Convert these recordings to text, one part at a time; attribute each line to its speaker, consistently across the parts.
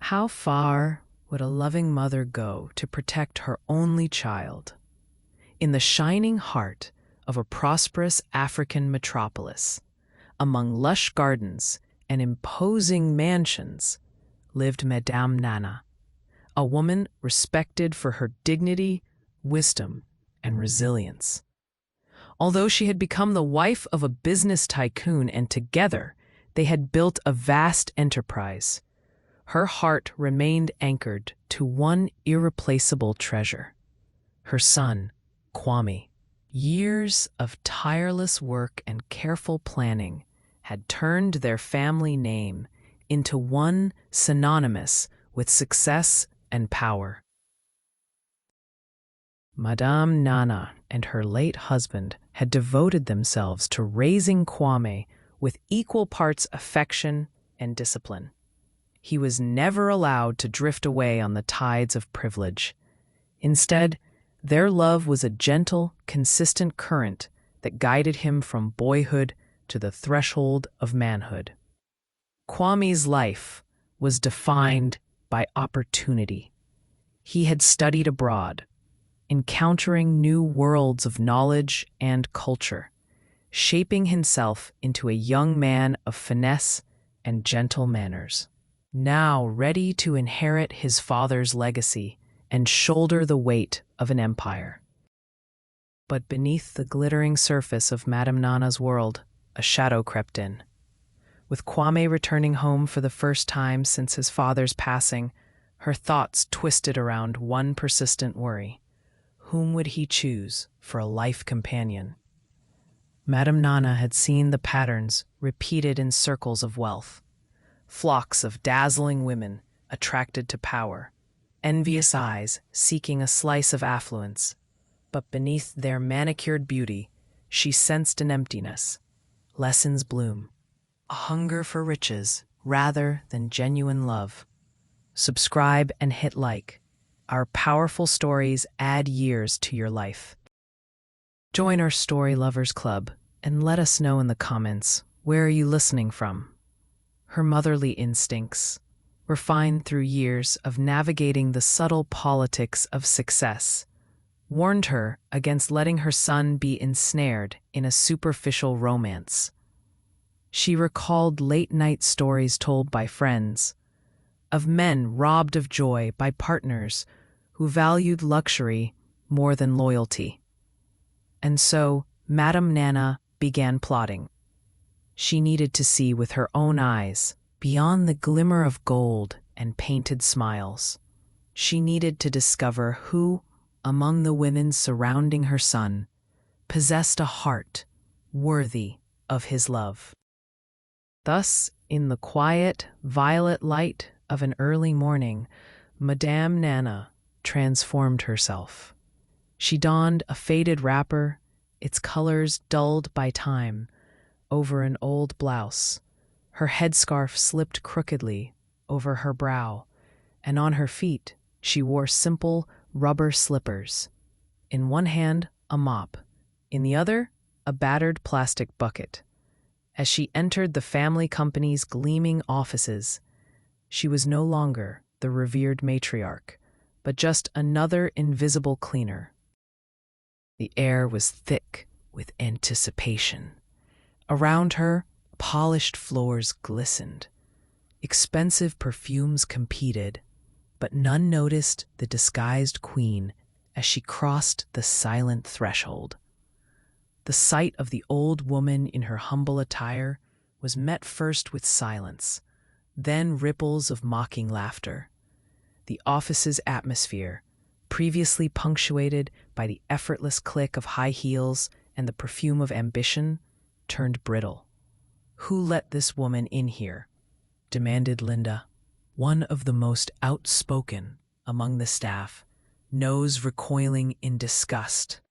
Speaker 1: How far would a loving mother go to protect her only child? In the shining heart of a prosperous African metropolis, among lush gardens and imposing mansions, lived Madame Nana, a woman respected for her dignity, wisdom, and resilience. Although she had become the wife of a business tycoon and together they had built a vast enterprise, her heart remained anchored to one irreplaceable treasure: her son, Kwame. Years of tireless work and careful planning had turned their family name into one synonymous with success and power. Madame Nana and her late husband had devoted themselves to raising Kwame with equal parts affection and discipline. He was never allowed to drift away on the tides of privilege. Instead, their love was a gentle, consistent current that guided him from boyhood to the threshold of manhood. Kwame's life was defined by opportunity. He had studied abroad, encountering new worlds of knowledge and culture, shaping himself into a young man of finesse and gentle manners, now ready to inherit his father's legacy and shoulder the weight of an empire. But beneath the glittering surface of Madame Nana's world, a shadow crept in. With Kwame returning home for the first time since his father's passing, her thoughts twisted around one persistent worry: whom would he choose for a life companion? Madame Nana had seen the patterns repeated in circles of wealth: flocks of dazzling women attracted to power, envious eyes seeking a slice of affluence. But beneath their manicured beauty, she sensed an emptiness. Lessons bloom, a hunger for riches rather than genuine love. Subscribe and hit like. Our powerful stories add years to your life. Join our Story Lovers Club and let us know in the comments, where are you listening from? Her motherly instincts, refined through years of navigating the subtle politics of success, warned her against letting her son be ensnared in a superficial romance. She recalled late-night stories told by friends, of men robbed of joy by partners who valued luxury more than loyalty. And so, Madame Nana began plotting. She needed to see with her own eyes, beyond the glimmer of gold and painted smiles. She needed to discover who, among the women surrounding her son, possessed a heart worthy of his love. Thus, in the quiet, violet light of an early morning, Madame Nana transformed herself. She donned a faded wrapper, its colors dulled by time, over an old blouse. Her headscarf slipped crookedly over her brow, and on her feet she wore simple rubber slippers. In one hand, a mop, in the other, a battered plastic bucket. As she entered the family company's gleaming offices, she was no longer the revered matriarch, but just another invisible cleaner. The air was thick with anticipation. Around her, polished floors glistened. Expensive perfumes competed, but none noticed the disguised queen as she crossed the silent threshold. The sight of the old woman in her humble attire was met first with silence, then ripples of mocking laughter. The office's atmosphere, previously punctuated by the effortless click of high heels and the perfume of ambition, turned brittle. "Who let this woman in here?" demanded Linda, one of the most outspoken among the staff, nose recoiling in disgust.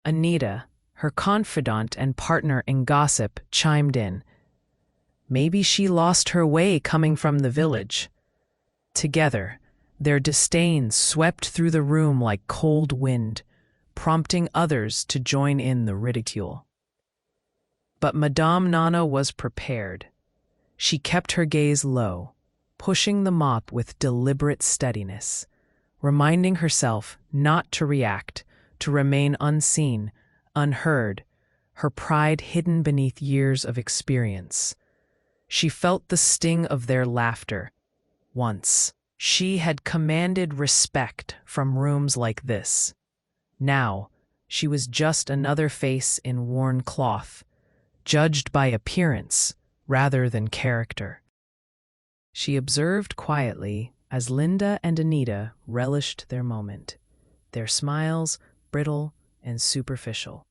Speaker 1: Anita, her confidant and partner in gossip, chimed in. "Maybe she lost her way coming from the village." Together, their disdain swept through the room like cold wind, prompting others to join in the ridicule. But Madame Nana was prepared. She kept her gaze low, pushing the mop with deliberate steadiness, reminding herself not to react, to remain unseen, unheard, her pride hidden beneath years of experience. She felt the sting of their laughter. Once, she had commanded respect from rooms like this. Now, she was just another face in worn cloth, judged by appearance rather than character. She observed quietly as Linda and Anita relished their moment, their smiles brittle and superficial.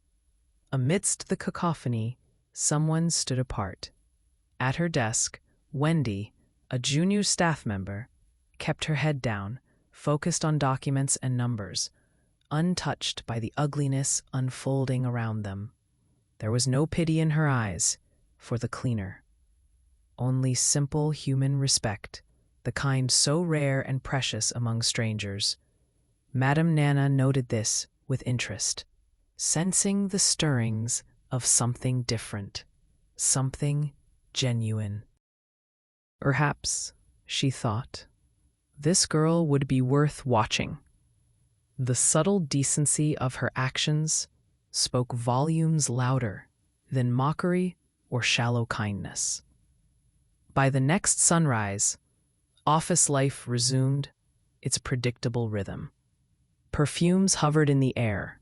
Speaker 1: Amidst the cacophony, someone stood apart. At her desk, Wendy, a junior staff member, kept her head down, focused on documents and numbers, untouched by the ugliness unfolding around them. There was no pity in her eyes for the cleaner. Only simple human respect, the kind so rare and precious among strangers. Madame Nana noted this with interest, sensing the stirrings of something different, something genuine. Perhaps, she thought, this girl would be worth watching. The subtle decency of her actions spoke volumes louder than mockery or shallow kindness. By the next sunrise, office life resumed its predictable rhythm. Perfumes hovered in the air,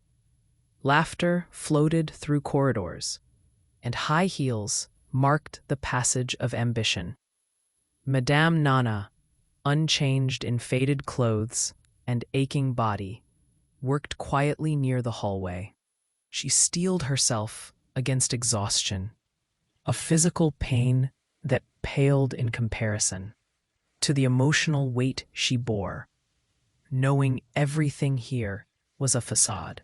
Speaker 1: laughter floated through corridors, and high heels marked the passage of ambition. Madame Nana, unchanged in faded clothes and aching body, worked quietly near the hallway. She steeled herself against exhaustion, a physical pain that paled in comparison to the emotional weight she bore, knowing everything here was a facade.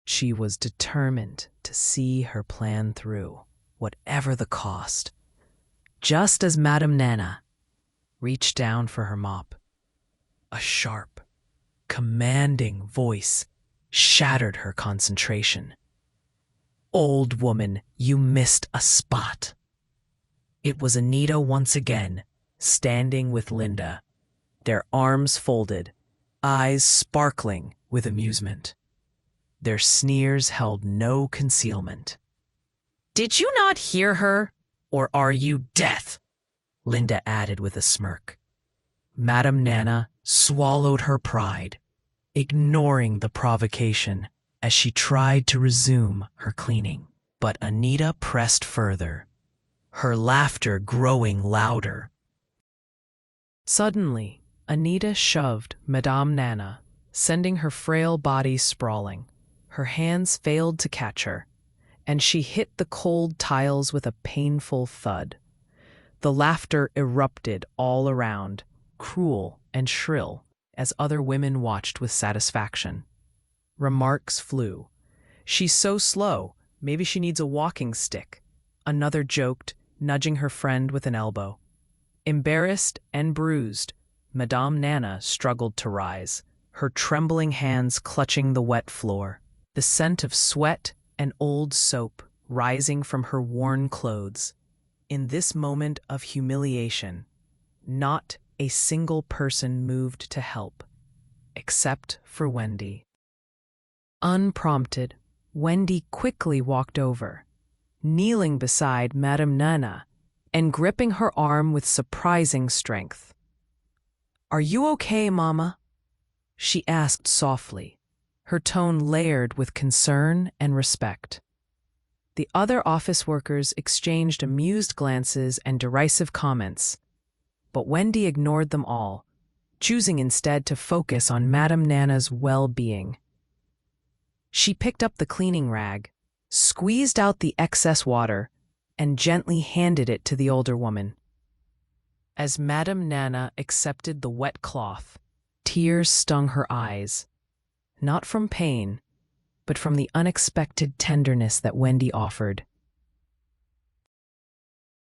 Speaker 1: She was determined to see her plan through, whatever the cost. Just as Madame Nana reached down for her mop, a sharp, commanding voice shattered her concentration. "Old woman, you missed a spot." It was Anita once again, standing with Linda, their arms folded, eyes sparkling with amusement. Their sneers held no concealment. "Did you not hear her, or are you deaf?" Linda added with a smirk. Madame Nana swallowed her pride, ignoring the provocation as she tried to resume her cleaning. But Anita pressed further, her laughter growing louder. Suddenly, Anita shoved Madame Nana, sending her frail body sprawling. Her hands failed to catch her, and she hit the cold tiles with a painful thud. The laughter erupted all around, cruel and shrill, as other women watched with satisfaction. Remarks flew. "She's so slow, maybe she needs a walking stick." Another joked, nudging her friend with an elbow. Embarrassed and bruised, Madame Nana struggled to rise, her trembling hands clutching the wet floor, the scent of sweat and old soap rising from her worn clothes. In this moment of humiliation, not a single person moved to help, except for Wendy. Unprompted, Wendy quickly walked over, kneeling beside Madame Nana and gripping her arm with surprising strength. "Are you okay, Mama?" she asked softly, her tone layered with concern and respect. The other office workers exchanged amused glances and derisive comments, but Wendy ignored them all, choosing instead to focus on Madame Nana's well-being. She picked up the cleaning rag, squeezed out the excess water, and gently handed it to the older woman. As Madame Nana accepted the wet cloth, tears stung her eyes, not from pain, but from the unexpected tenderness that Wendy offered.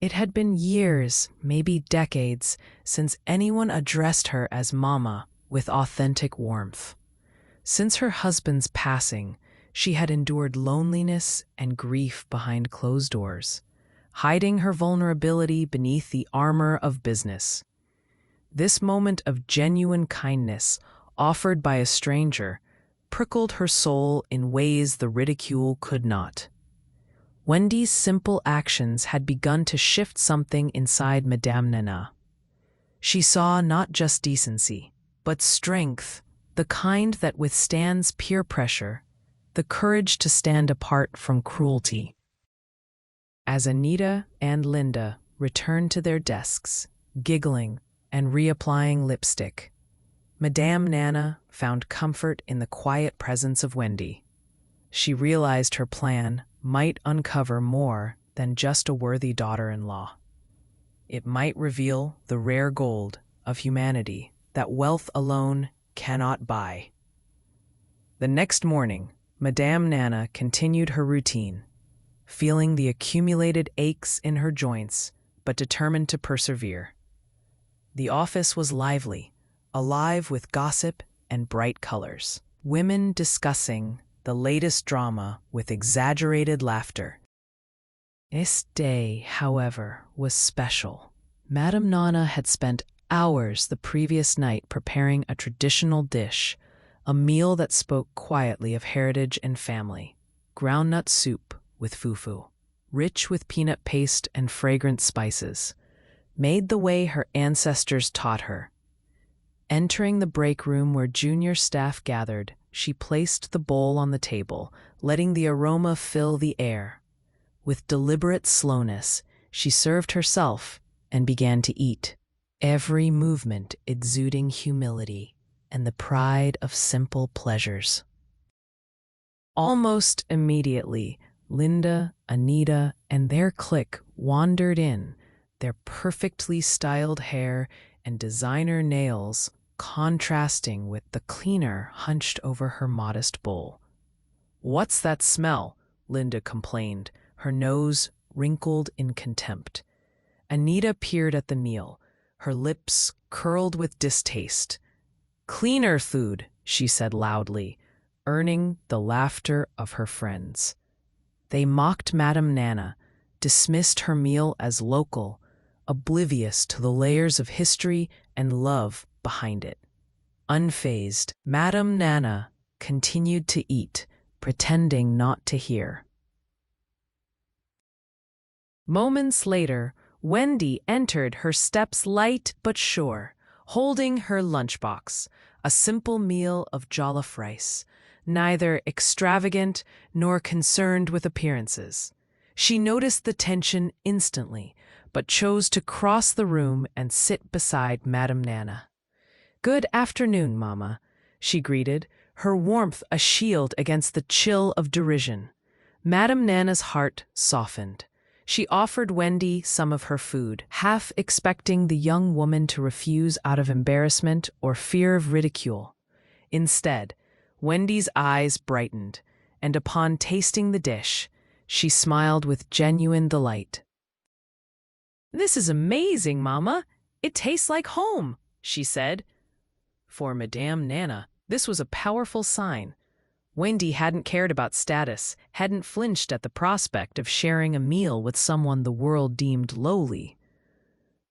Speaker 1: It had been years, maybe decades, since anyone addressed her as Mama with authentic warmth. Since her husband's passing, she had endured loneliness and grief behind closed doors, hiding her vulnerability beneath the armor of business. This moment of genuine kindness, offered by a stranger, prickled her soul in ways the ridicule could not. Wendy's simple actions had begun to shift something inside Madame Nana. She saw not just decency, but strength, the kind that withstands peer pressure, the courage to stand apart from cruelty. As Anita and Linda returned to their desks, giggling and reapplying lipstick, Madame Nana found comfort in the quiet presence of Wendy. She realized her plan might uncover more than just a worthy daughter-in-law. It might reveal the rare gold of humanity that wealth alone cannot buy. The next morning, Madame Nana continued her routine, feeling the accumulated aches in her joints, but determined to persevere. The office was lively, alive with gossip and bright colors. Women discussing the latest drama with exaggerated laughter. This day, however, was special. Madame Nana had spent hours the previous night preparing a traditional dish, a meal that spoke quietly of heritage and family. Groundnut soup with fufu, rich with peanut paste and fragrant spices, made the way her ancestors taught her. Entering the break room where junior staff gathered, she placed the bowl on the table, letting the aroma fill the air. With deliberate slowness, she served herself and began to eat, every movement exuding humility and the pride of simple pleasures. Almost immediately, Linda, Anita, and their clique wandered in, their perfectly styled hair and designer nails contrasting with the cleaner hunched over her modest bowl. "What's that smell?" Linda complained, her nose wrinkled in contempt. Anita peered at the meal, her lips curled with distaste. "Cleaner food," she said loudly, earning the laughter of her friends. They mocked Madame Nana, dismissed her meal as local, oblivious to the layers of history and love behind it. Unfazed, Madame Nana continued to eat, pretending not to hear. Moments later, Wendy entered, her steps light but sure, holding her lunchbox, a simple meal of jollof rice, neither extravagant nor concerned with appearances. She noticed the tension instantly, but chose to cross the room and sit beside Madame Nana. "Good afternoon, Mama," she greeted, her warmth a shield against the chill of derision. Madame Nana's heart softened. She offered Wendy some of her food, half expecting the young woman to refuse out of embarrassment or fear of ridicule. Instead, Wendy's eyes brightened, and upon tasting the dish, she smiled with genuine delight. "This is amazing, Mama. It tastes like home," she said. For Madame Nana, this was a powerful sign. Wendy hadn't cared about status, hadn't flinched at the prospect of sharing a meal with someone the world deemed lowly.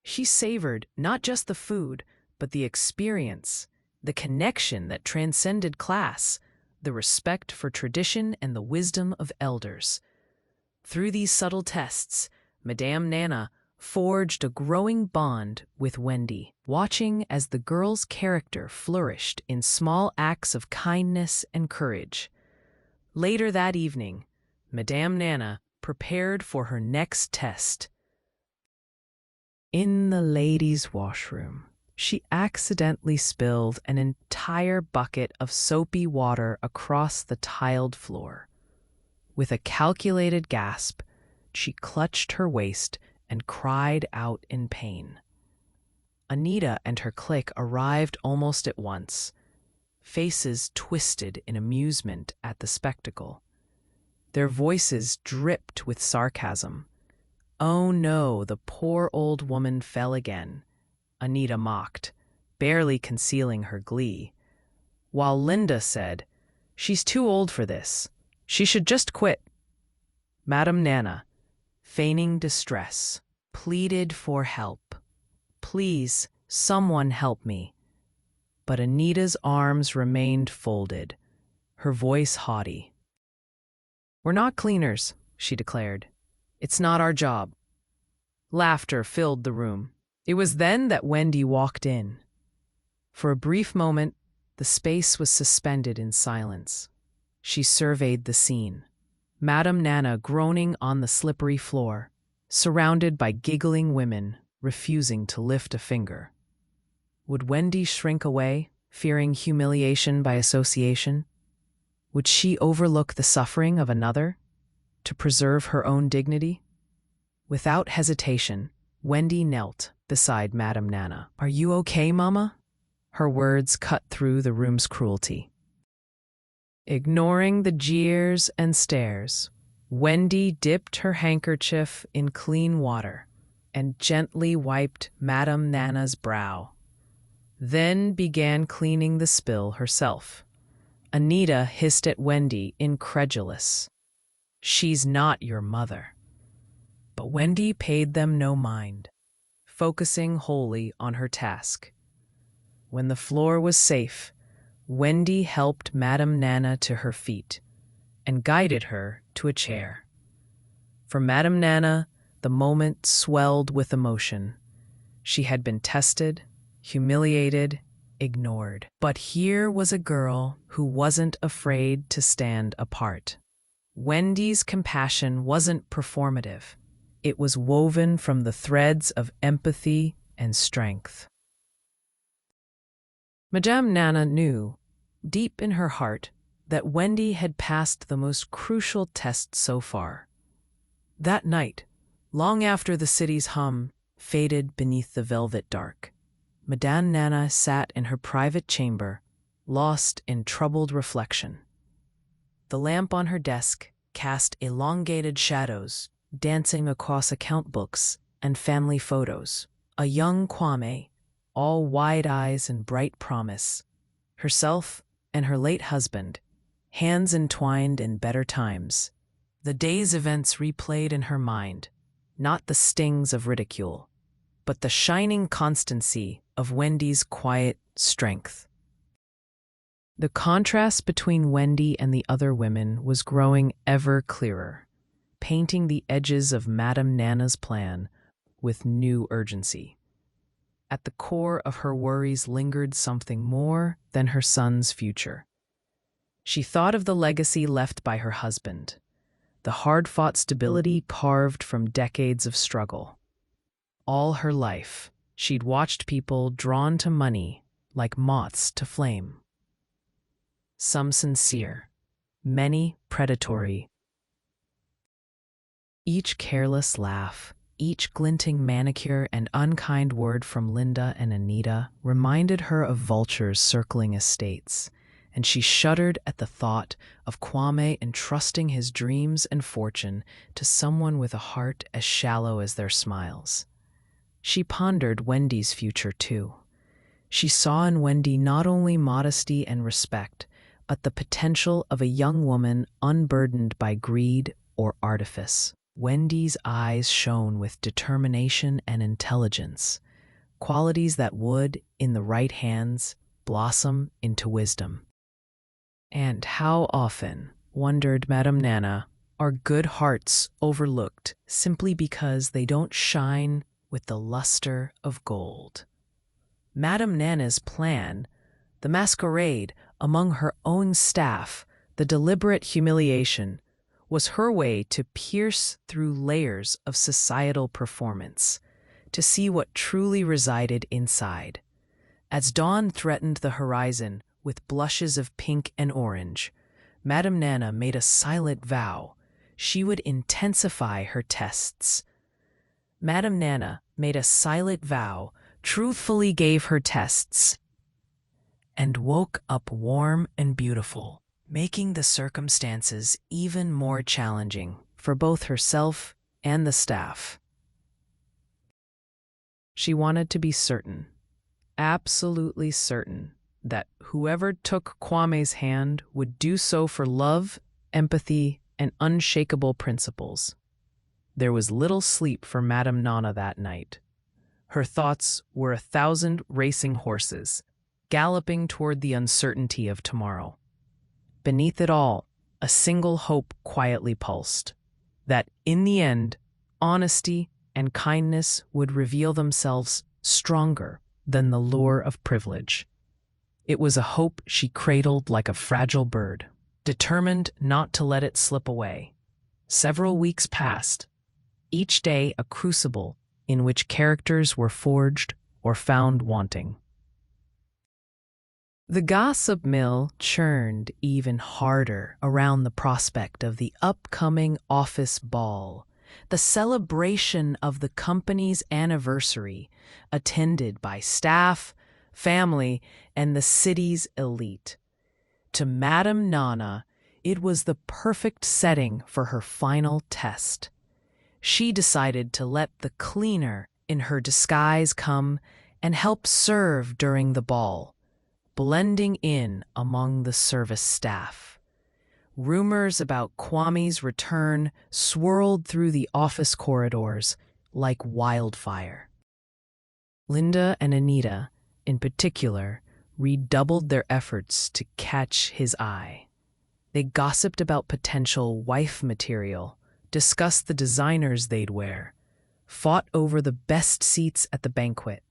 Speaker 1: She savored not just the food, but the experience, the connection that transcended class, the respect for tradition and the wisdom of elders. Through these subtle tests, Madame Nana forged a growing bond with Wendy, watching as the girl's character flourished in small acts of kindness and courage. Later that evening, Madame Nana prepared for her next test. In the ladies' washroom, she accidentally spilled an entire bucket of soapy water across the tiled floor. With a calculated gasp, she clutched her waist and cried out in pain. Anita and her clique arrived almost at once, faces twisted in amusement at the spectacle. Their voices dripped with sarcasm. "Oh no, the poor old woman fell again," Anita mocked, barely concealing her glee, while Linda said, "She's too old for this. She should just quit." Madame Nana, feigning distress, pleaded for help. "Please, someone help me." But Anita's arms remained folded, her voice haughty. "We're not cleaners," she declared. "It's not our job." Laughter filled the room. It was then that Wendy walked in. For a brief moment, the space was suspended in silence. She surveyed the scene. Madame Nana groaning on the slippery floor, surrounded by giggling women, refusing to lift a finger. Would Wendy shrink away, fearing humiliation by association? Would she overlook the suffering of another to preserve her own dignity? Without hesitation, Wendy knelt beside Madame Nana. "Are you okay, Mama?" Her words cut through the room's cruelty. Ignoring the jeers and stares, Wendy dipped her handkerchief in clean water and gently wiped Madame Nana's brow, then began cleaning the spill herself. Anita hissed at Wendy, incredulous. "She's not your mother." But Wendy paid them no mind, focusing wholly on her task. When the floor was safe, Wendy helped Madame Nana to her feet and guided her to a chair. For Madame Nana, the moment swelled with emotion. She had been tested, humiliated, ignored. But here was a girl who wasn't afraid to stand apart. Wendy's compassion wasn't performative. It was woven from the threads of empathy and strength. Madame Nana knew, deep in her heart, that Wendy had passed the most crucial test so far. That night, long after the city's hum faded beneath the velvet dark, Madame Nana sat in her private chamber, lost in troubled reflection. The lamp on her desk cast elongated shadows, dancing across account books and family photos. A young Kwame, all wide eyes and bright promise, herself and her late husband, hands entwined in better times. The day's events replayed in her mind, not the stings of ridicule, but the shining constancy of Wendy's quiet strength. The contrast between Wendy and the other women was growing ever clearer, painting the edges of Madame Nana's plan with new urgency. At the core of her worries lingered something more than her son's future. She thought of the legacy left by her husband, the hard-fought stability carved from decades of struggle. All her life, she'd watched people drawn to money like moths to flame. Some sincere, many predatory. Each careless laugh, each glinting manicure and unkind word from Linda and Anita reminded her of vultures circling estates, and she shuddered at the thought of Kwame entrusting his dreams and fortune to someone with a heart as shallow as their smiles. She pondered Wendy's future, too. She saw in Wendy not only modesty and respect, but the potential of a young woman unburdened by greed or artifice. Wendy's eyes shone with determination and intelligence, qualities that would, in the right hands, blossom into wisdom. And how often, wondered Madame Nana, are good hearts overlooked simply because they don't shine with the luster of gold? Madame Nana's plan, the masquerade among her own staff, the deliberate humiliation, was her way to pierce through layers of societal performance, to see what truly resided inside. As dawn threatened the horizon with blushes of pink and orange, Madame Nana made a silent vow she would intensify her tests. Madame Nana made a silent vow, truthfully gave her tests, and woke up warm and beautiful, making the circumstances even more challenging for both herself and the staff. She wanted to be certain, absolutely certain, that whoever took Kwame's hand would do so for love, empathy, and unshakable principles. There was little sleep for Madame Nana that night. Her thoughts were 1,000 racing horses, galloping toward the uncertainty of tomorrow. Beneath it all, a single hope quietly pulsed, that in the end, honesty and kindness would reveal themselves stronger than the lure of privilege. It was a hope she cradled like a fragile bird, determined not to let it slip away. Several weeks passed, each day a crucible in which characters were forged or found wanting. The gossip mill churned even harder around the prospect of the upcoming office ball, the celebration of the company's anniversary, attended by staff, family, and the city's elite. To Madame Nana, it was the perfect setting for her final test. She decided to let the cleaner in her disguise come and help serve during the ball, blending in among the service staff. Rumors about Kwame's return swirled through the office corridors like wildfire. Linda and Anita, in particular, redoubled their efforts to catch his eye. They gossiped about potential wife material, discussed the designers they'd wear, fought over the best seats at the banquet.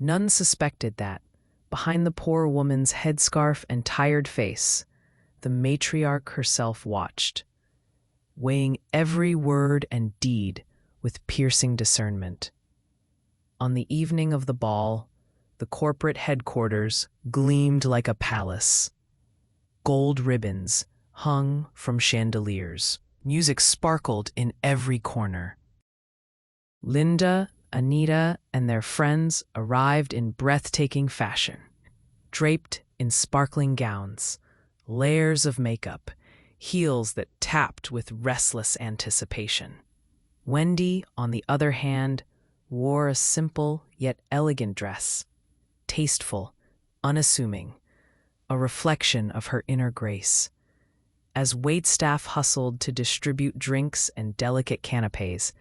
Speaker 1: None suspected that, behind the poor woman's headscarf and tired face, the matriarch herself watched, weighing every word and deed with piercing discernment. On the evening of the ball, the corporate headquarters gleamed like a palace. Gold ribbons hung from chandeliers. Music sparkled in every corner. Linda, Anita, and their friends arrived in breathtaking fashion, draped in sparkling gowns, layers of makeup, heels that tapped with restless anticipation. Wendy, on the other hand, wore a simple yet elegant dress, tasteful, unassuming, a reflection of her inner grace. As waitstaff hustled to distribute drinks and delicate canapes,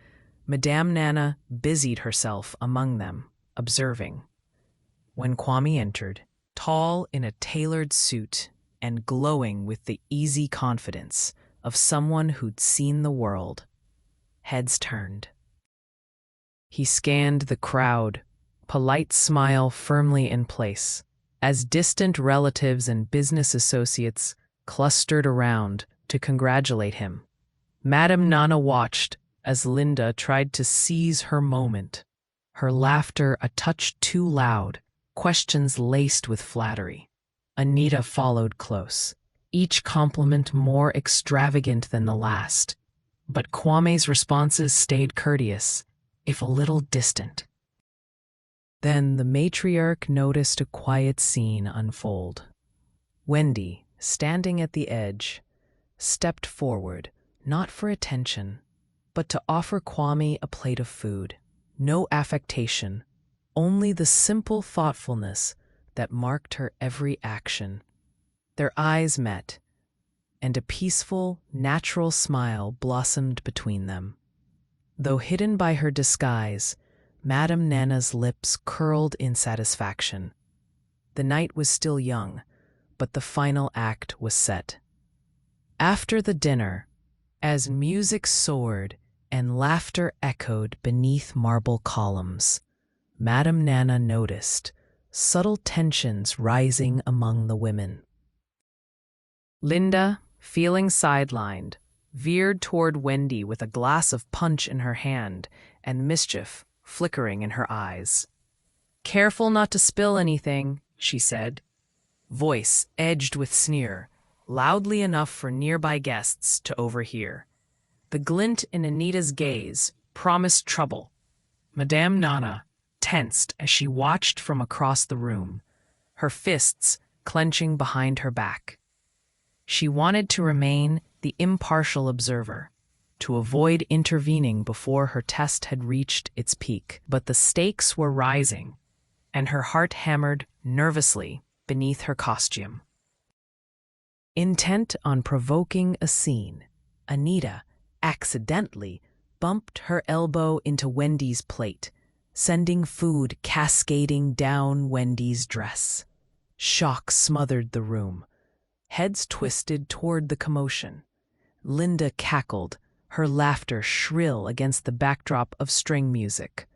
Speaker 1: Madame Nana busied herself among them, observing. When Kwame entered, tall in a tailored suit and glowing with the easy confidence of someone who'd seen the world, heads turned. He scanned the crowd, polite smile firmly in place, as distant relatives and business associates clustered around to congratulate him. Madame Nana watched as Linda tried to seize her moment, her laughter a touch too loud, questions laced with flattery. Anita followed close, each compliment more extravagant than the last, but Kwame's responses stayed courteous, if a little distant. Then the matriarch noticed a quiet scene unfold. Wendy, standing at the edge, stepped forward, not for attention, but to offer Kwame a plate of food. No affectation, only the simple thoughtfulness that marked her every action. Their eyes met, and a peaceful, natural smile blossomed between them. Though hidden by her disguise, Madame Nana's lips curled in satisfaction. The night was still young, but the final act was set. After the dinner, as music soared and laughter echoed beneath marble columns, Madame Nana noticed subtle tensions rising among the women. Linda, feeling sidelined, veered toward Wendy with a glass of punch in her hand and mischief flickering in her eyes. "Careful not to spill anything," she said, voice edged with sneer, loudly enough for nearby guests to overhear. The glint in Anita's gaze promised trouble. Madame Nana tensed as she watched from across the room, her fists clenching behind her back. She wanted to remain the impartial observer, to avoid intervening before her test had reached its peak. But the stakes were rising, and her heart hammered nervously beneath her costume. Intent on provoking a scene, Anita accidentally bumped her elbow into Wendy's plate, sending food cascading down Wendy's dress. Shock smothered the room. Heads twisted toward the commotion. Linda cackled, her laughter shrill against the backdrop of string music.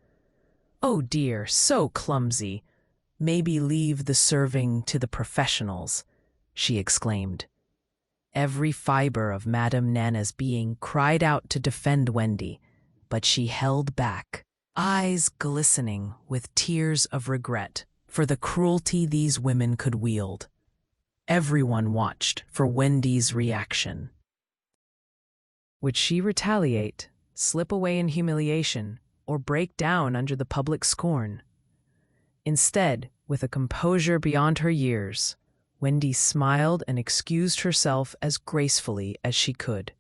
Speaker 1: "Oh dear, so clumsy. Maybe leave the serving to the professionals," she exclaimed. Every fiber of Madame Nana's being cried out to defend Wendy, but she held back, eyes glistening with tears of regret for the cruelty these women could wield. Everyone watched for Wendy's reaction. Would she retaliate, slip away in humiliation, or break down under the public scorn? Instead, with a composure beyond her years, Wendy smiled and excused herself as gracefully as she could.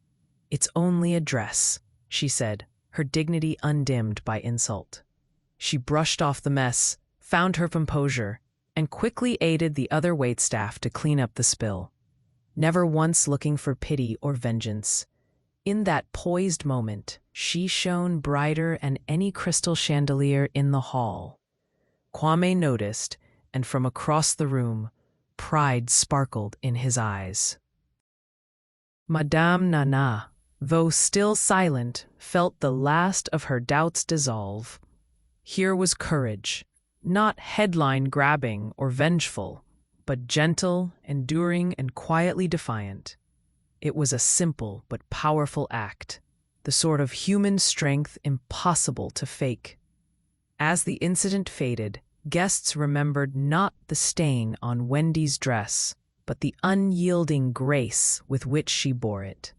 Speaker 1: "It's only a dress," she said, her dignity undimmed by insult. She brushed off the mess, found her composure, and quickly aided the other waitstaff to clean up the spill, never once looking for pity or vengeance. In that poised moment, she shone brighter than any crystal chandelier in the hall. Kwame noticed, and from across the room, pride sparkled in his eyes. Madame Nana, though still silent, felt the last of her doubts dissolve. Here was courage, not headline-grabbing or vengeful, but gentle, enduring, and quietly defiant. It was a simple but powerful act, the sort of human strength impossible to fake. As the incident faded, guests remembered not the stain on Wendy's dress, but the unyielding grace with which she bore it.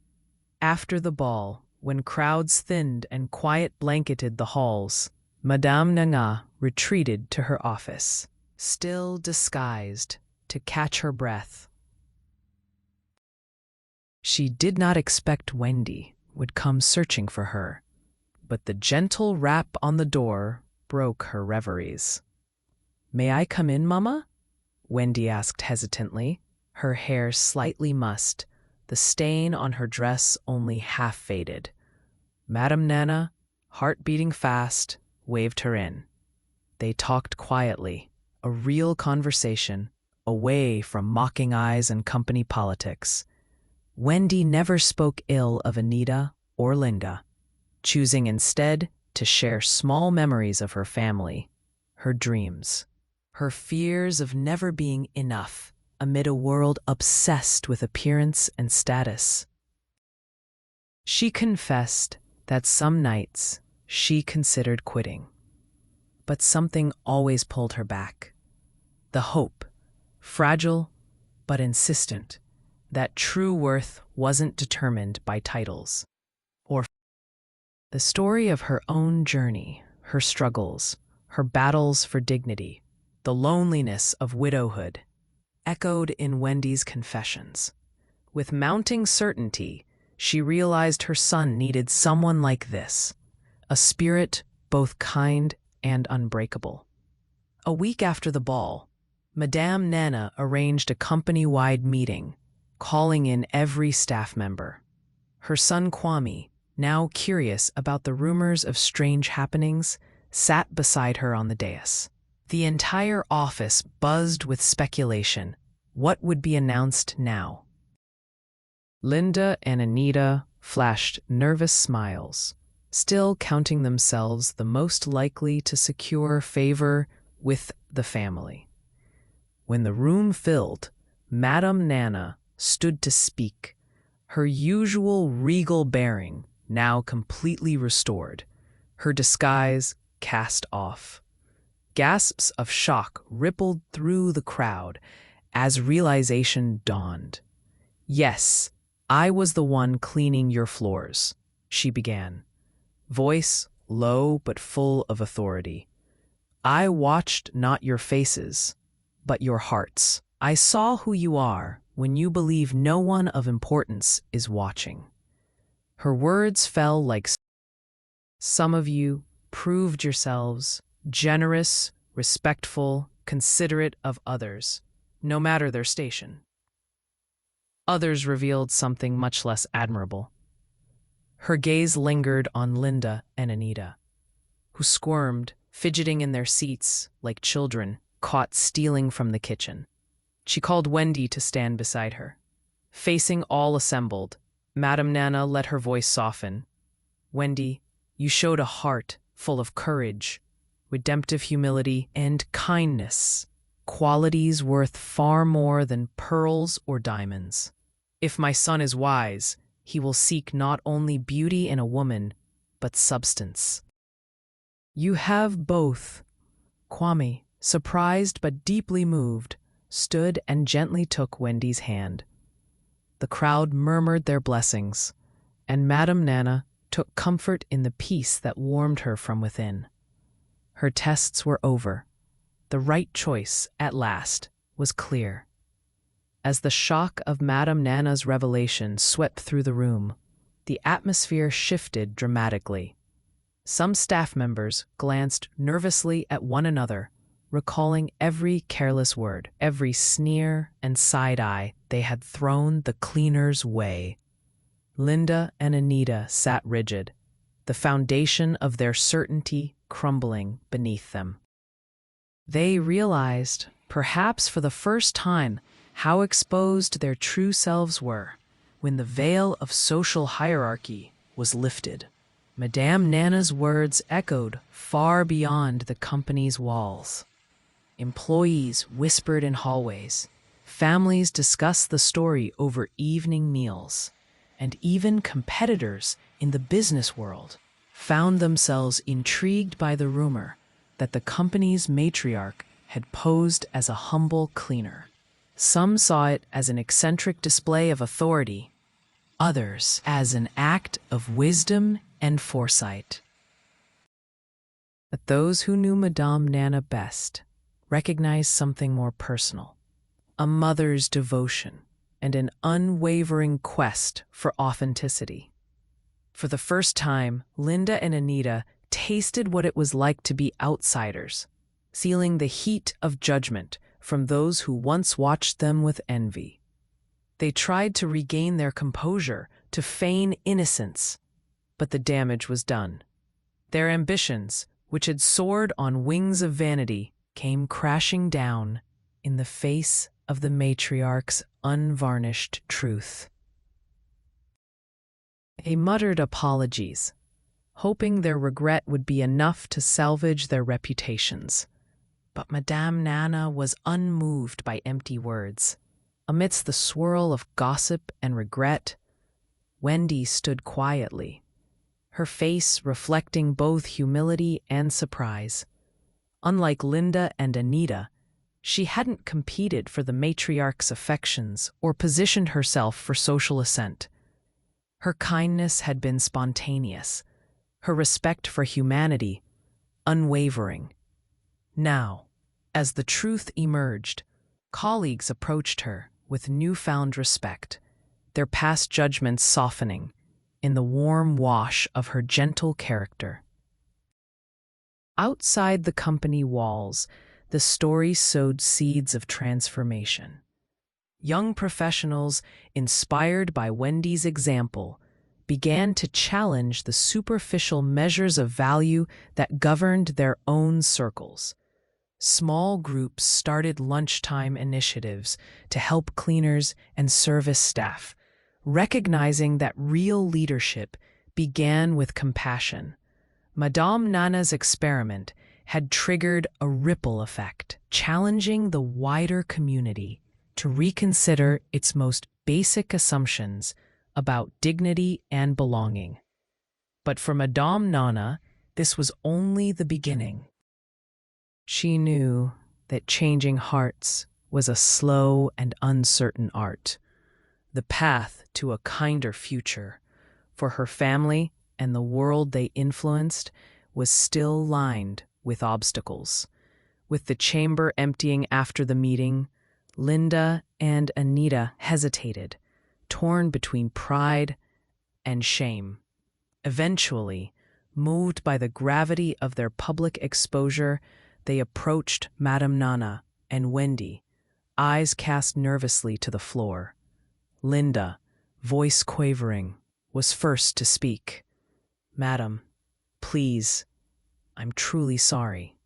Speaker 1: After the ball, when crowds thinned and quiet blanketed the halls, Madame Nana retreated to her office, still disguised, to catch her breath. She did not expect Wendy would come searching for her, but the gentle rap on the door broke her reveries. "May I come in, Mama?" Wendy asked hesitantly, her hair slightly mussed, the stain on her dress only half faded. Madame Nana, heart beating fast, waved her in. They talked quietly, a real conversation, away from mocking eyes and company politics. Wendy never spoke ill of Anita or Linda, choosing instead to share small memories of her family, her dreams, her fears of never being enough amid a world obsessed with appearance and status. She confessed that some nights she considered quitting, but something always pulled her back. The hope, fragile but insistent, that true worth wasn't determined by titles or the story of her own journey, her struggles, her battles for dignity, the loneliness of widowhood, echoed in Wendy's confessions. With mounting certainty, she realized her son needed someone like this, a spirit both kind and unbreakable. A week after the ball, Madame Nana arranged a company-wide meeting, calling in every staff member. Her son Kwame, now curious about the rumors of strange happenings, sat beside her on the dais. The entire office buzzed with speculation. What would be announced now? Linda and Anita flashed nervous smiles, still counting themselves the most likely to secure favor with the family. When the room filled, Madame Nana stood to speak, her usual regal bearing now completely restored, her disguise cast off. Gasps of shock rippled through the crowd as realization dawned. "Yes, I was the one cleaning your floors," she began, voice low but full of authority. "I watched not your faces, but your hearts. I saw who you are when you believe no one of importance is watching." Her words fell like some of you proved yourselves generous, respectful, considerate of others, no matter their station. Others revealed something much less admirable. Her gaze lingered on Linda and Anita, who squirmed, fidgeting in their seats like children caught stealing from the kitchen. She called Wendy to stand beside her. Facing all assembled, Madame Nana let her voice soften. "Wendy, you showed a heart full of courage, redemptive humility, and kindness, qualities worth far more than pearls or diamonds. If my son is wise, he will seek not only beauty in a woman, but substance." "You have both." Kwame, surprised but deeply moved, stood and gently took Wendy's hand. The crowd murmured their blessings, and Madame Nana took comfort in the peace that warmed her from within. Her tests were over. The right choice, at last, was clear. As the shock of Madame Nana's revelation swept through the room, the atmosphere shifted dramatically. Some staff members glanced nervously at one another, recalling every careless word, every sneer and side-eye they had thrown the cleaner's way. Linda and Anita sat rigid, the foundation of their certainty crumbling beneath them. They realized, perhaps for the first time, how exposed their true selves were when the veil of social hierarchy was lifted. Madame Nana's words echoed far beyond the company's walls. Employees whispered in hallways, families discussed the story over evening meals, and even competitors in the business world found themselves intrigued by the rumor that the company's matriarch had posed as a humble cleaner. Some saw it as an eccentric display of authority, others as an act of wisdom and foresight. But those who knew Madame Nana best recognized something more personal, a mother's devotion and an unwavering quest for authenticity. For the first time, Linda and Anita tasted what it was like to be outsiders, feeling the heat of judgment from those who once watched them with envy. They tried to regain their composure, to feign innocence, but the damage was done. Their ambitions, which had soared on wings of vanity, came crashing down in the face of the matriarch's unvarnished truth. They muttered apologies, hoping their regret would be enough to salvage their reputations. But Madame Nana was unmoved by empty words. Amidst the swirl of gossip and regret, Wendy stood quietly, her face reflecting both humility and surprise. Unlike Linda and Anita, she hadn't competed for the matriarch's affections or positioned herself for social ascent. Her kindness had been spontaneous, her respect for humanity unwavering. Now, as the truth emerged, colleagues approached her with newfound respect, their past judgments softening in the warm wash of her gentle character. Outside the company walls, the story sowed seeds of transformation. Young professionals, inspired by Wendy's example, began to challenge the superficial measures of value that governed their own circles. Small groups started lunchtime initiatives to help cleaners and service staff, recognizing that real leadership began with compassion. Madame Nana's experiment had triggered a ripple effect, challenging the wider community to reconsider its most basic assumptions about dignity and belonging. But for Madame Nana, this was only the beginning. She knew that changing hearts was a slow and uncertain art, the path to a kinder future for her family and the world they influenced was still lined with obstacles. With the chamber emptying after the meeting, Linda and Anita hesitated, torn between pride and shame. Eventually, moved by the gravity of their public exposure, they approached Madame Nana and Wendy, eyes cast nervously to the floor. Linda, voice quavering, was first to speak. "Madam, please, I'm truly sorry.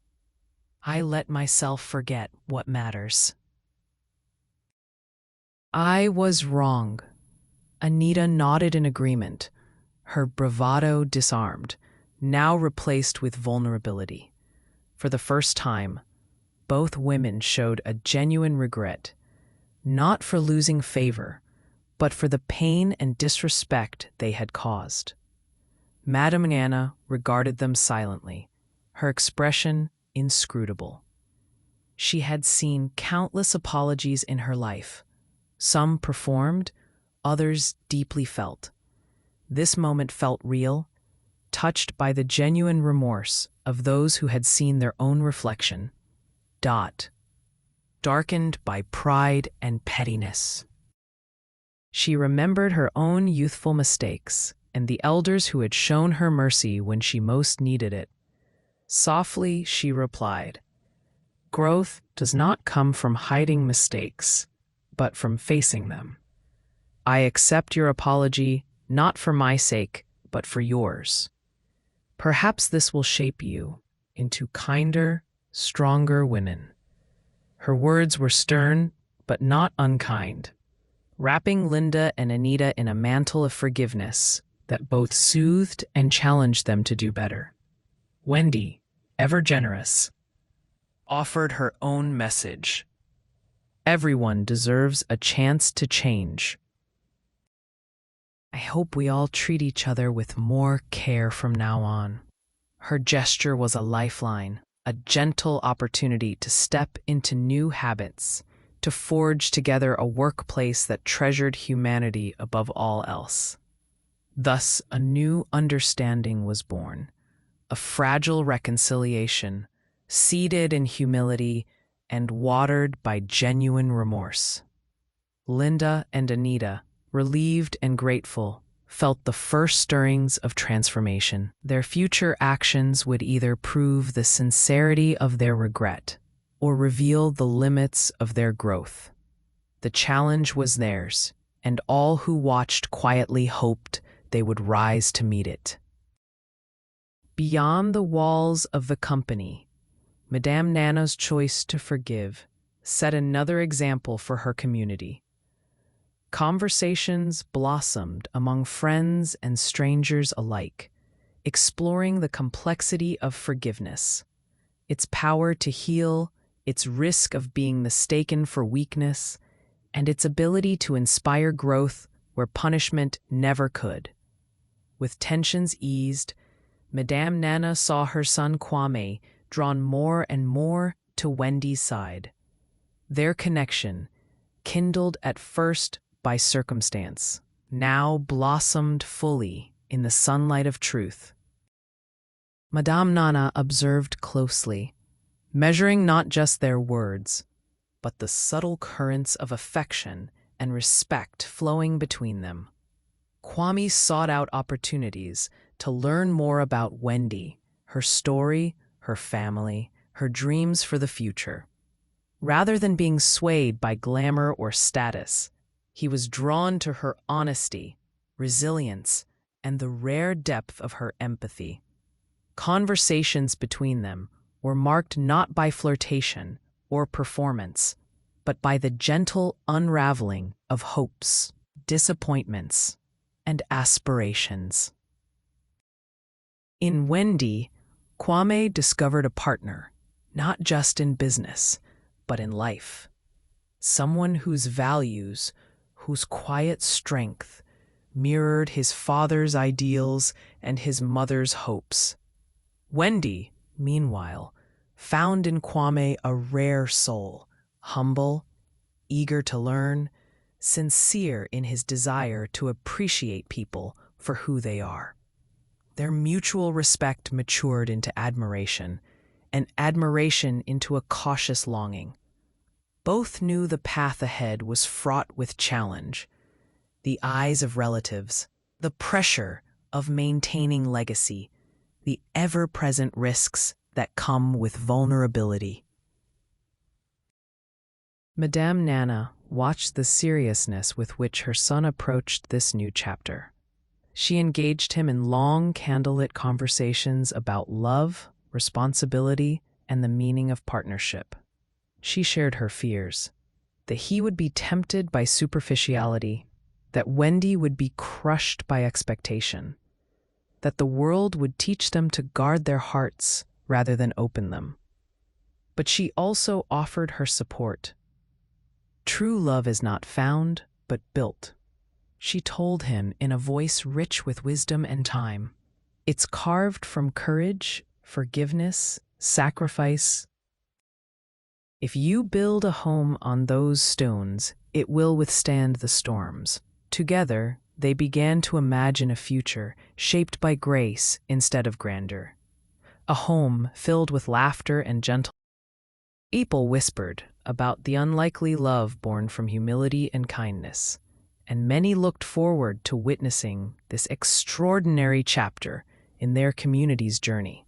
Speaker 1: I let myself forget what matters. I was wrong." Anita nodded in agreement, her bravado disarmed, now replaced with vulnerability. For the first time, both women showed a genuine regret, not for losing favor, but for the pain and disrespect they had caused. Madame Anna regarded them silently, her expression inscrutable. She had seen countless apologies in her life, some performed, others deeply felt. This moment felt real, touched by the genuine remorse of those who had seen their own reflection, darkened by pride and pettiness. She remembered her own youthful mistakes and the elders who had shown her mercy when she most needed it. Softly, she replied, "Growth does not come from hiding mistakes, but from facing them. I accept your apology, not for my sake, but for yours. Perhaps this will shape you into kinder, stronger women." Her words were stern, but not unkind, wrapping Linda and Anita in a mantle of forgiveness that both soothed and challenged them to do better. Wendy, ever generous, offered her own message. Everyone deserves a chance to change. I hope we all treat each other with more care from now on. Her gesture was a lifeline, a gentle opportunity to step into new habits, to forge together a workplace that treasured humanity above all else. Thus, a new understanding was born, a fragile reconciliation, seated in humility and watered by genuine remorse. Linda and Anita, relieved and grateful, felt the first stirrings of transformation. Their future actions would either prove the sincerity of their regret or reveal the limits of their growth. The challenge was theirs, and all who watched quietly hoped they would rise to meet it. Beyond the walls of the company, Madame Nana's choice to forgive set another example for her community. Conversations blossomed among friends and strangers alike, exploring the complexity of forgiveness, its power to heal, its risk of being mistaken for weakness, and its ability to inspire growth where punishment never could. With tensions eased, Madame Nana saw her son Kwame drawn more and more to Wendy's side. Their connection, kindled at first by circumstance, now blossomed fully in the sunlight of truth. Madame Nana observed closely, measuring not just their words, but the subtle currents of affection and respect flowing between them. Kwame sought out opportunities to learn more about Wendy, her story, her family, her dreams for the future. Rather than being swayed by glamour or status, he was drawn to her honesty, resilience, and the rare depth of her empathy. Conversations between them were marked not by flirtation or performance, but by the gentle unraveling of hopes, disappointments, and aspirations. In Wendy, Kwame discovered a partner, not just in business, but in life. Someone whose values, whose quiet strength, mirrored his father's ideals and his mother's hopes. Wendy, meanwhile, found in Kwame a rare soul, humble, eager to learn, sincere in his desire to appreciate people for who they are. Their mutual respect matured into admiration, and admiration into a cautious longing. Both knew the path ahead was fraught with challenge, the eyes of relatives, the pressure of maintaining legacy, the ever-present risks that come with vulnerability. Madame Nana watched the seriousness with which her son approached this new chapter. She engaged him in long candlelit conversations about love, responsibility, and the meaning of partnership. She shared her fears that he would be tempted by superficiality, that Wendy would be crushed by expectation, that the world would teach them to guard their hearts rather than open them. But she also offered her support. True love is not found, but built, she told him in a voice rich with wisdom and time. It's carved from courage, forgiveness, sacrifice. If you build a home on those stones, it will withstand the storms. Together, they began to imagine a future shaped by grace instead of grandeur. A home filled with laughter and gentle. People whispered about the unlikely love born from humility and kindness, and many looked forward to witnessing this extraordinary chapter in their community's journey.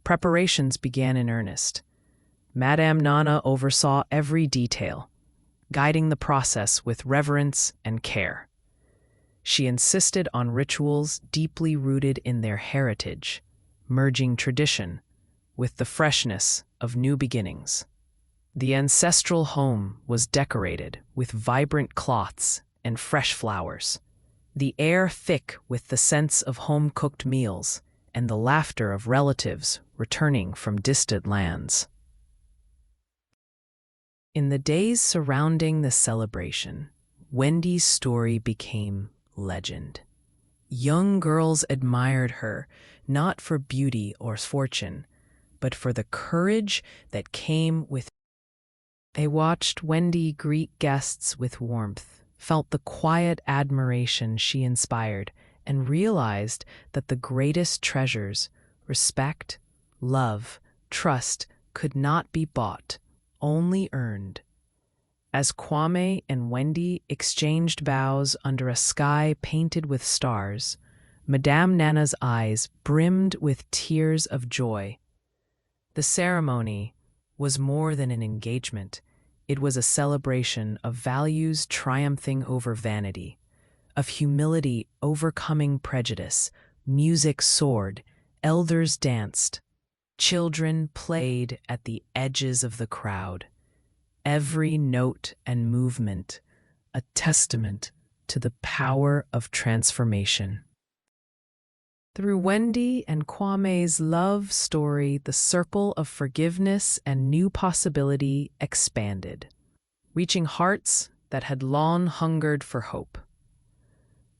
Speaker 1: Preparations began in earnest. Madame Nana oversaw every detail, guiding the process with reverence and care. She insisted on rituals deeply rooted in their heritage, merging tradition with the freshness of new beginnings. The ancestral home was decorated with vibrant cloths and fresh flowers, the air thick with the scents of home-cooked meals and the laughter of relatives returning from distant lands. In the days surrounding the celebration, Wendy's story became legend. Young girls admired her, not for beauty or fortune, but for the courage that came with. They watched Wendy greet guests with warmth, felt the quiet admiration she inspired, and realized that the greatest treasures, respect, love, trust, could not be bought, only earned. As Kwame and Wendy exchanged bows under a sky painted with stars, Madame Nana's eyes brimmed with tears of joy. The ceremony was more than an engagement. It was a celebration of values triumphing over vanity, of humility overcoming prejudice. Music soared, elders danced, children played at the edges of the crowd. Every note and movement, a testament to the power of transformation. Through Wendy and Kwame's love story, the circle of forgiveness and new possibility expanded, reaching hearts that had long hungered for hope.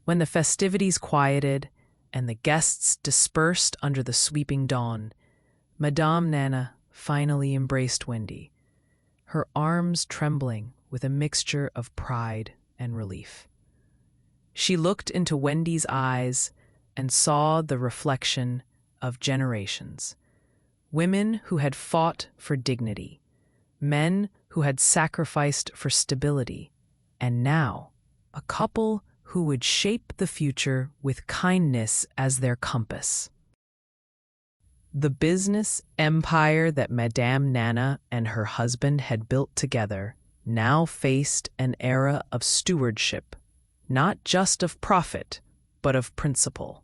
Speaker 1: When the festivities quieted and the guests dispersed under the sweeping dawn, Madame Nana finally embraced Wendy, her arms trembling with a mixture of pride and relief. She looked into Wendy's eyes and saw the reflection of generations. Women who had fought for dignity, men who had sacrificed for stability, and now a couple who would shape the future with kindness as their compass. The business empire that Madame Nana and her husband had built together now faced an era of stewardship, not just of profit, but of principle.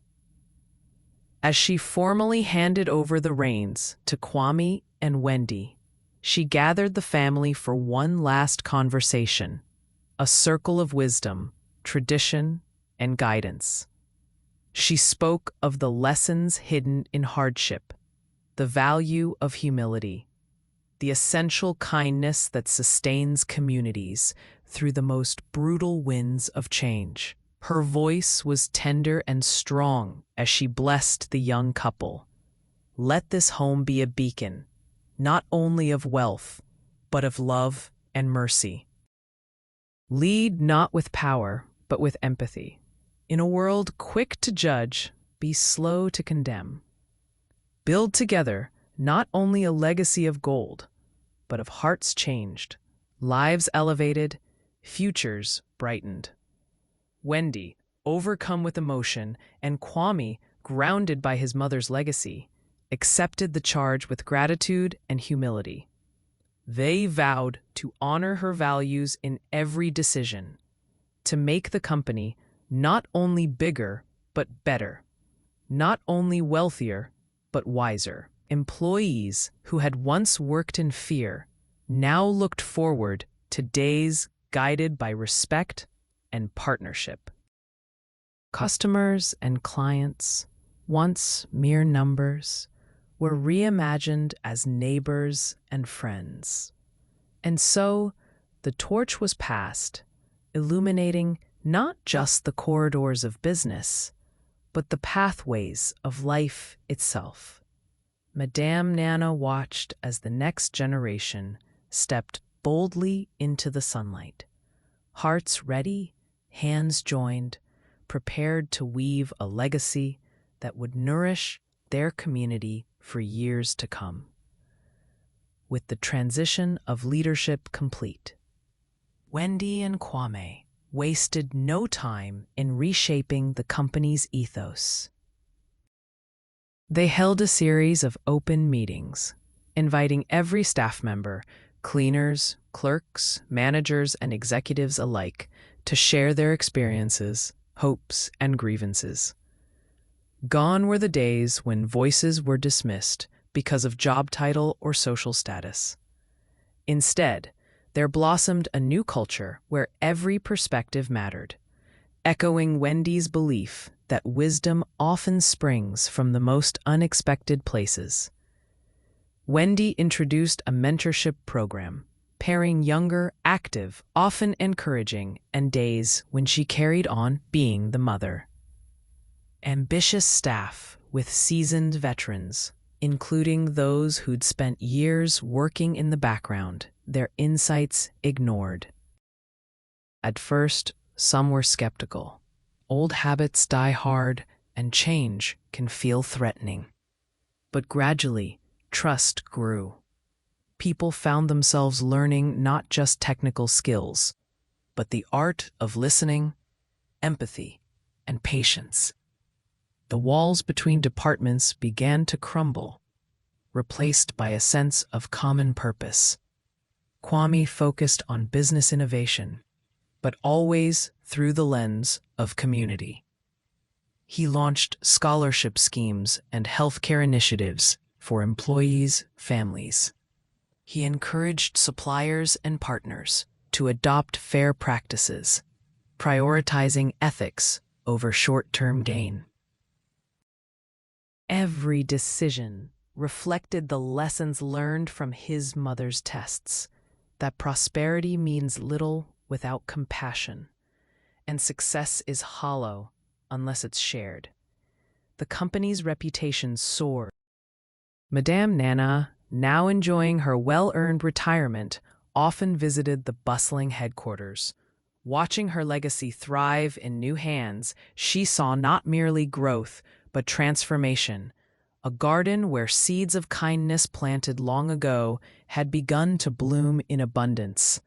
Speaker 1: As she formally handed over the reins to Kwame and Wendy, she gathered the family for one last conversation, a circle of wisdom, tradition, and guidance. She spoke of the lessons hidden in hardship, the value of humility, the essential kindness that sustains communities through the most brutal winds of change. Her voice was tender and strong as she blessed the young couple. Let this home be a beacon, not only of wealth, but of love and mercy. Lead not with power, but with empathy. In a world quick to judge, be slow to condemn. Build together not only a legacy of gold, but of hearts changed, lives elevated, futures brightened. Wendy, overcome with emotion, and Kwame, grounded by his mother's legacy, accepted the charge with gratitude and humility. They vowed to honor her values in every decision, to make the company not only bigger, but better. Not only wealthier, but wiser. Employees who had once worked in fear now looked forward to days guided by respect and partnership. Customers and clients, once mere numbers, were reimagined as neighbors and friends. And so, the torch was passed, illuminating not just the corridors of business, but the pathways of life itself. Madame Nana watched as the next generation stepped boldly into the sunlight, hearts ready, hands joined, prepared to weave a legacy that would nourish their community for years to come. With the transition of leadership complete, Wendy and Kwame wasted no time in reshaping the company's ethos. They held a series of open meetings, inviting every staff member, cleaners, clerks, managers, and executives alike, to share their experiences, hopes, and grievances. Gone were the days when voices were dismissed because of job title or social status. Instead, there blossomed a new culture where every perspective mattered, echoing Wendy's belief that wisdom often springs from the most unexpected places. Wendy introduced a mentorship program, pairing younger, active, often encouraging, and days when she carried on being the mother. Ambitious staff with seasoned veterans, including those who'd spent years working in the background, their insights ignored. At first, some were skeptical. Old habits die hard, and change can feel threatening. But gradually, trust grew. People found themselves learning not just technical skills, but the art of listening, empathy, and patience. The walls between departments began to crumble, replaced by a sense of common purpose. Kwame focused on business innovation, but always through the lens of community. He launched scholarship schemes and healthcare initiatives for employees' families. He encouraged suppliers and partners to adopt fair practices, prioritizing ethics over short-term gain. Every decision reflected the lessons learned from his mother's tests, that prosperity means little without compassion, and success is hollow unless it's shared. The company's reputation soared. Madame Nana, now enjoying her well-earned retirement, often visited the bustling headquarters. Watching her legacy thrive in new hands, she saw not merely growth, but transformation. A garden where seeds of kindness planted long ago had begun to bloom in abundance.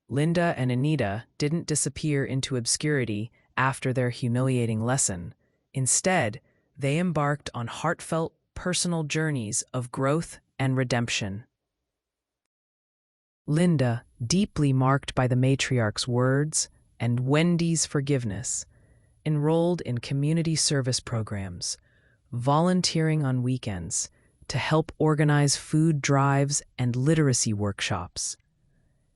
Speaker 1: Linda and Anita didn't disappear into obscurity after their humiliating lesson. Instead, they embarked on heartfelt, personal journeys of growth and redemption. Linda, deeply marked by the matriarch's words and Wendy's forgiveness, enrolled in community service programs, volunteering on weekends to help organize food drives and literacy workshops.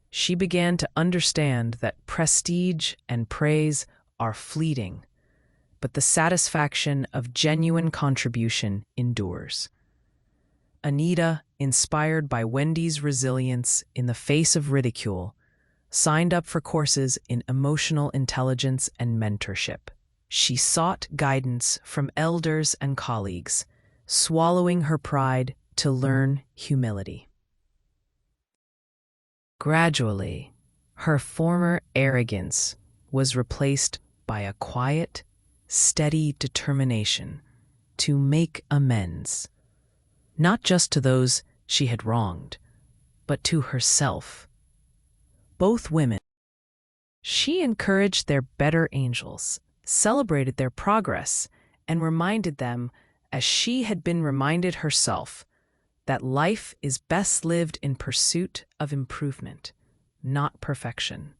Speaker 1: She began to understand that prestige and praise are fleeting, but the satisfaction of genuine contribution endures. Anita, inspired by Wendy's resilience in the face of ridicule, signed up for courses in emotional intelligence and mentorship. She sought guidance from elders and colleagues, swallowing her pride to learn humility. Gradually, her former arrogance was replaced by a quiet, steady determination to make amends, not just to those she had wronged, but to herself. Both women, she encouraged their better angels, celebrated their progress, and reminded them, as she had been reminded herself, that life is best lived in pursuit of improvement, not perfection.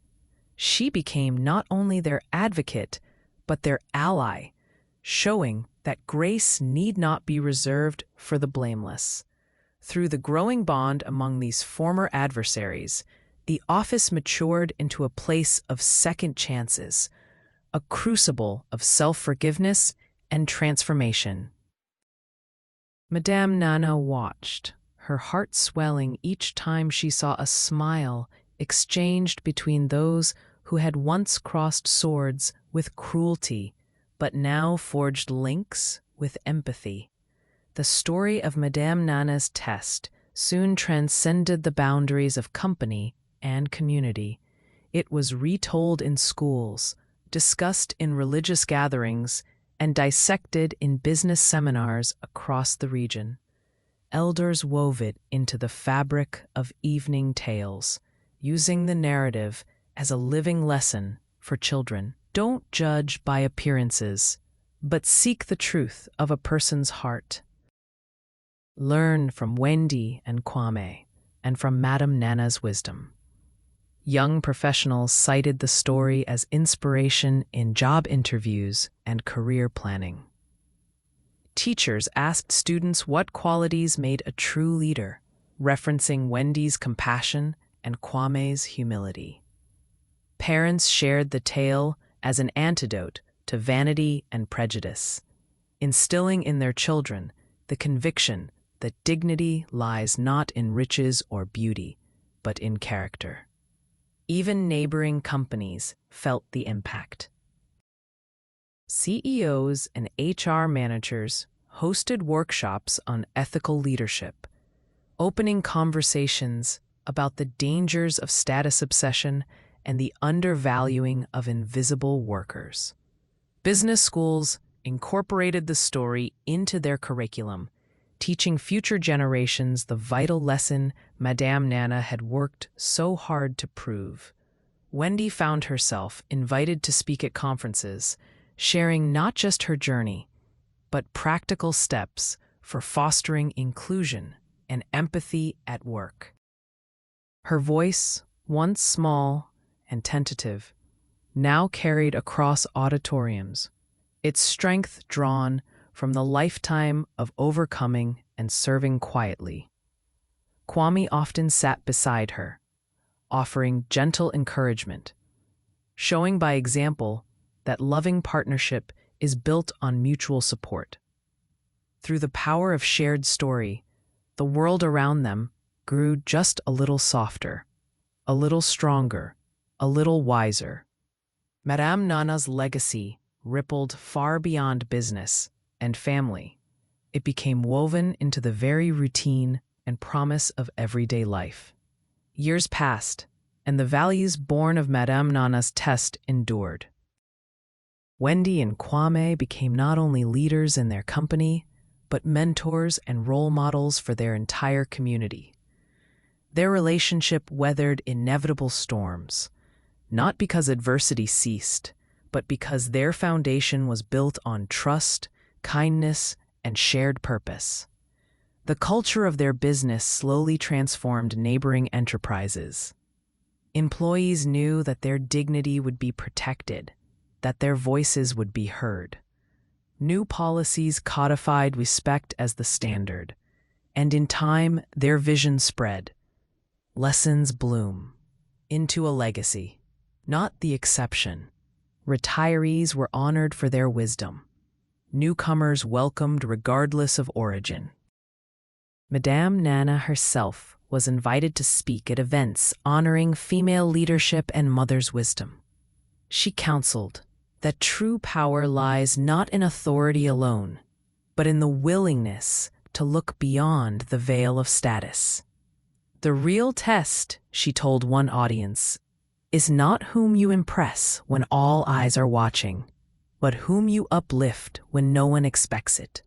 Speaker 1: She became not only their advocate, but their ally, showing that grace need not be reserved for the blameless. Through the growing bond among these former adversaries, the office matured into a place of second chances, a crucible of self-forgiveness and transformation. Madame Nana watched, her heart swelling each time she saw a smile exchanged between those who had once crossed swords with cruelty, but now forged links with empathy. The story of Madame Nana's test soon transcended the boundaries of company and community. It was retold in schools, discussed in religious gatherings, and dissected in business seminars across the region. Elders wove it into the fabric of evening tales, using the narrative as a living lesson for children. Don't judge by appearances, but seek the truth of a person's heart. Learn from Wendy and Kwame, and from Madame Nana's wisdom. Young professionals cited the story as inspiration in job interviews and career planning. Teachers asked students what qualities made a true leader, referencing Wendy's compassion and Kwame's humility. Parents shared the tale as an antidote to vanity and prejudice, instilling in their children the conviction that dignity lies not in riches or beauty, but in character. Even neighboring companies felt the impact. CEOs and HR managers hosted workshops on ethical leadership, opening conversations about the dangers of status obsession and the undervaluing of invisible workers. Business schools incorporated the story into their curriculum, teaching future generations the vital lesson Madame Nana had worked so hard to prove. Wendy found herself invited to speak at conferences, sharing not just her journey, but practical steps for fostering inclusion and empathy at work. Her voice, once small and tentative, now carried across auditoriums, its strength drawn from the lifetime of overcoming and serving quietly. Kwame often sat beside her, offering gentle encouragement, showing by example that loving partnership is built on mutual support. Through the power of shared story, the world around them grew just a little softer, a little stronger, a little wiser. Madame Nana's legacy rippled far beyond business and family. It became woven into the very routine and promise of everyday life. Years passed, and the values born of Madame Nana's test endured. Wendy and Kwame became not only leaders in their company, but mentors and role models for their entire community. Their relationship weathered inevitable storms, not because adversity ceased, but because their foundation was built on trust, kindness, and shared purpose. The culture of their business slowly transformed neighboring enterprises. Employees knew that their dignity would be protected, that their voices would be heard. New policies codified respect as the standard, and in time their vision spread. Lessons bloom into a legacy, not the exception. Retirees were honored for their wisdom. Newcomers welcomed regardless of origin. Madame Nana herself was invited to speak at events honoring female leadership and mother's wisdom. She counseled that true power lies not in authority alone, but in the willingness to look beyond the veil of status. The real test, she told one audience, is not whom you impress when all eyes are watching, but whom you uplift when no one expects it.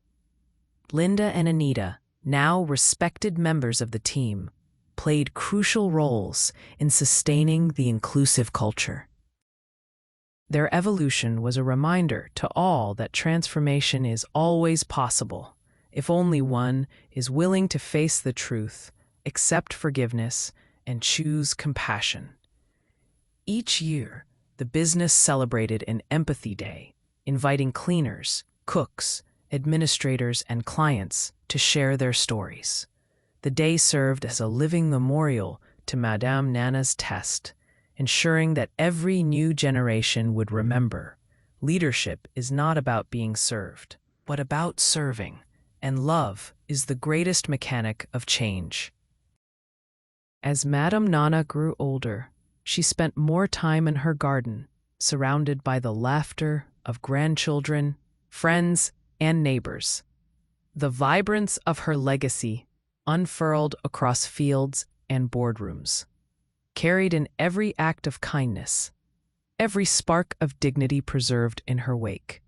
Speaker 1: Linda and Anita, now respected members of the team, played crucial roles in sustaining the inclusive culture. Their evolution was a reminder to all that transformation is always possible, if only one is willing to face the truth, accept forgiveness, and choose compassion. Each year, the business celebrated an Empathy Day, inviting cleaners, cooks, administrators, and clients to share their stories. The day served as a living memorial to Madame Nana's test, ensuring that every new generation would remember leadership is not about being served, but about serving, and love is the greatest mechanic of change. As Madame Nana grew older, she spent more time in her garden, surrounded by the laughter of grandchildren, friends, and neighbors. The vibrance of her legacy unfurled across fields and boardrooms, carried in every act of kindness, every spark of dignity preserved in her wake.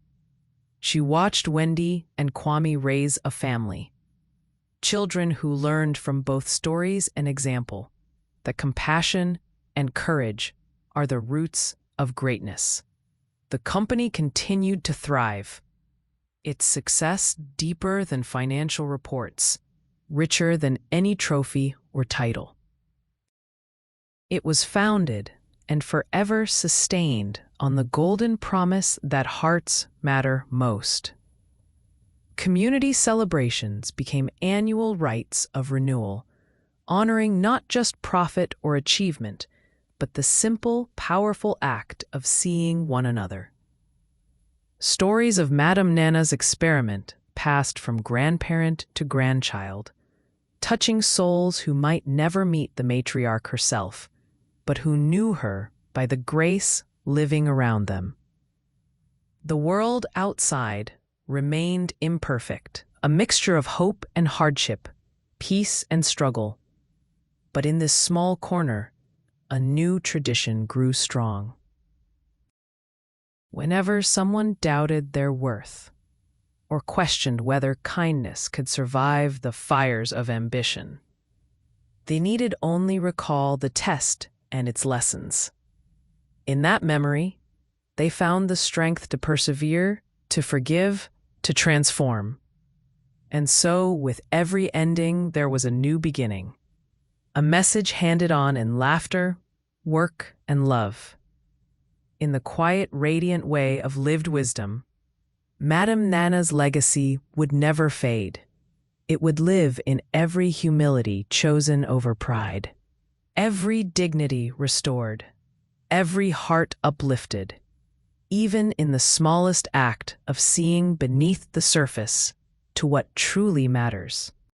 Speaker 1: She watched Wendy and Kwame raise a family, children who learned from both stories and example that compassion and courage are the roots of greatness. The company continued to thrive, its success deeper than financial reports, richer than any trophy or title. It was founded and forever sustained on the golden promise that hearts matter most. Community celebrations became annual rites of renewal, honoring not just profit or achievement, but the simple, powerful act of seeing one another. Stories of Madame Nana's experiment passed from grandparent to grandchild, touching souls who might never meet the matriarch herself, but who knew her by the grace living around them. The world outside remained imperfect, a mixture of hope and hardship, peace and struggle. But in this small corner, a new tradition grew strong. Whenever someone doubted their worth or questioned whether kindness could survive the fires of ambition, they needed only recall the test and its lessons. In that memory, they found the strength to persevere, to forgive, to transform. And so, with every ending, there was a new beginning, a message handed on in laughter, work, and love. In the quiet, radiant way of lived wisdom, Madame Nana's legacy would never fade. It would live in every humility chosen over pride, every dignity restored, every heart uplifted, even in the smallest act of seeing beneath the surface to what truly matters.